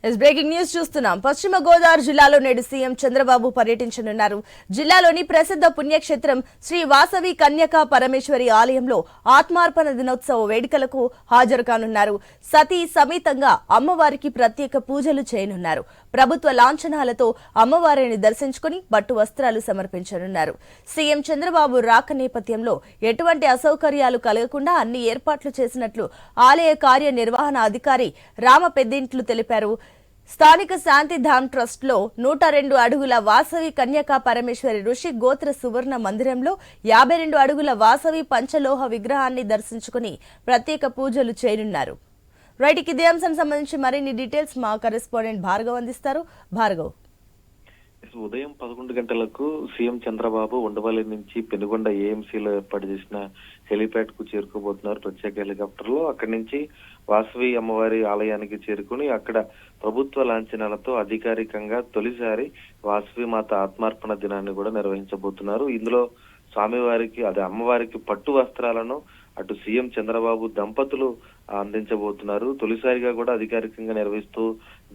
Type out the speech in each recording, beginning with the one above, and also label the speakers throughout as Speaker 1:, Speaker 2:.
Speaker 1: Breaking news చూస్తున్నాం. పశ్చిమ గోదావరి జిల్లాలో నేడు సీఎం చంద్రబాబు పర్యటించనున్నారు. జిల్లాలోని ప్రసిద్ధ పుణ్యక్షేత్రం శ్రీ వాసవి కన్యకా పరమేశ్వరి ఆలయంలో ఆత్మార్పణ దినోత్సవ వేడుకలకు హాజరు కానున్నారు. సతీ సమేతంగా అమ్మవారికి ప్రత్యేక పూజలు చేయనున్నారు. ప్రభుత్వ లాంఛనాలతో అమ్మవారిని దర్శించుకుని పట్టు వస్త్రాలు సమర్పించనున్నారు. సీఎం చంద్రబాబు రాక నేపథ్యంలో ఎటువంటి అసౌకర్యాలు కలగకుండా అన్ని ఏర్పాట్లు చేసినట్లు ఆలయ కార్యనిర్వహణ అధికారి రామపెద్దింట్లు తెలిపారు. స్థానిక శాంతిధామ్ ట్రస్ట్ లో 102 అడుగుల వాసవి కన్యకా పరమేశ్వరి ఋషి గోత్ర సువర్ణ మందిరంలో 52 అడుగుల వాసవి పంచలోహ విగ్రహాన్ని దర్శించుకుని ప్రత్యేక పూజలు చేయనున్నారు. రైట్, ఇదే అంశానికి సంబంధించి మరిన్ని డీటెయిల్స్ మా కరెస్పాండెంట్ భార్గవ్ అందిస్తారు. భార్గవ్,
Speaker 2: ఉదయం 11 గంటలకు సీఎం చంద్రబాబు ఉండవల్లి నుంచి పెనుగొండ ఏఎంసీలో ఏర్పాటు చేసిన హెలిప్యాడ్ కు చేరుకోబోతున్నారు ప్రత్యేక హెలికాప్టర్ లో. అక్కడి నుంచి వాసవి అమ్మవారి ఆలయానికి చేరుకుని అక్కడ ప్రభుత్వ లాంఛనాలతో అధికారికంగా తొలిసారి వాసవి మాత ఆత్మార్పణ దినాన్ని కూడా నిర్వహించబోతున్నారు. ఇందులో స్వామివారికి అమ్మవారికి పట్టు వస్త్రాలను అటు సీఎం చంద్రబాబు దంపతులు అందించబోతున్నారు. తొలిసారిగా కూడా అధికారికంగా నిర్వహిస్తూ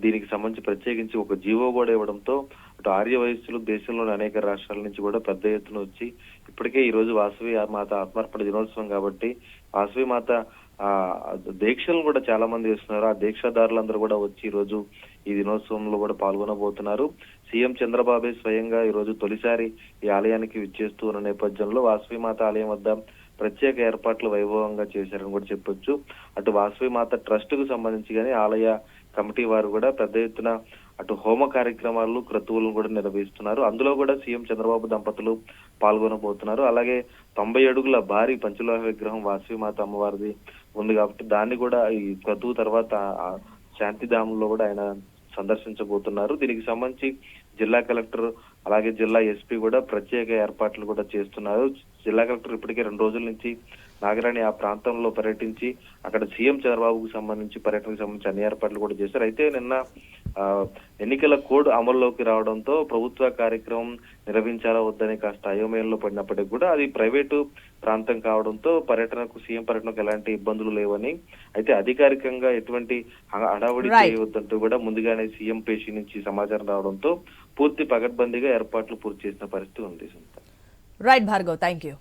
Speaker 2: దీనికి సంబంధించి ప్రత్యేకించి ఒక జీవో కూడా ఇవ్వడంతో అటు ఆర్య వయస్సులు దేశంలోని అనేక రాష్ట్రాల నుంచి కూడా పెద్ద ఎత్తున వచ్చి ఇప్పటికే ఈ రోజు వాసవి మాత ఆత్మార్పణ దినోత్సవం కాబట్టి వాసవి మాత దీక్షలను కూడా చాలా మంది చేస్తున్నారు. ఆ దీక్షాదారులందరూ కూడా వచ్చి ఈ రోజు ఈ దినోత్సవంలో కూడా పాల్గొనబోతున్నారు. సీఎం చంద్రబాబే స్వయంగా ఈ రోజు తొలిసారి ఈ ఆలయానికి విచ్చేస్తూ ఉన్న నేపథ్యంలో వాసవి మాత ఆలయం వద్ద ప్రత్యేక ఏర్పాట్లు వైభవంగా చేశారని కూడా చెప్పొచ్చు. అటు వాసవి మాత ట్రస్ట్ కు సంబంధించి కానీ ఆలయ కమిటీ వారు కూడా పెద్ద ఎత్తున అటు హోమ కార్యక్రమాలు క్రతువులను కూడా నిర్వహిస్తున్నారు. అందులో కూడా సీఎం చంద్రబాబు దంపతులు పాల్గొనబోతున్నారు. అలాగే 90 అడుగుల భారీ పంచలోహ విగ్రహం వాసవి మాత అమ్మవారిది ఉంది కాబట్టి దాన్ని కూడా ఈ క్రతువు తర్వాత శాంతిధామంలో కూడా ఆయన సందర్శించబోతున్నారు. దీనికి సంబంధించి జిల్లా కలెక్టర్ అలాగే జిల్లా ఎస్పీ కూడా ప్రత్యేక ఏర్పాట్లు కూడా చేస్తున్నారు. జిల్లా కలెక్టర్ ఇప్పటికే 2 రోజుల నుంచి నాగరాణి ఆ ప్రాంతంలో పర్యటించి అక్కడ సీఎం చంద్రబాబుకు సంబంధించి పర్యటనకు సంబంధించి అన్ని ఏర్పాట్లు కూడా చేశారు. అయితే నిన్న ఎన్నికల కోడ్ అమల్లోకి రావడంతో ప్రభుత్వ కార్యక్రమం నిర్వహించాలా వద్దని కాస్త అయోమయంలో పడినప్పటికీ కూడా అది ప్రైవేటు ప్రాంతం కావడంతో సీఎం పర్యటనకు ఎలాంటి ఇబ్బందులు లేవని, అయితే అధికారికంగా ఎటువంటి హడావుడి చేయవద్దంటూ కూడా ముందుగానే సీఎం పేషి నుంచి సమాచారం రావడంతో పూర్తి పకడ్బందీగా ఏర్పాట్లు పూర్తి చేసిన పరిస్థితి ఉంది.
Speaker 1: Right Bhargav, thank you.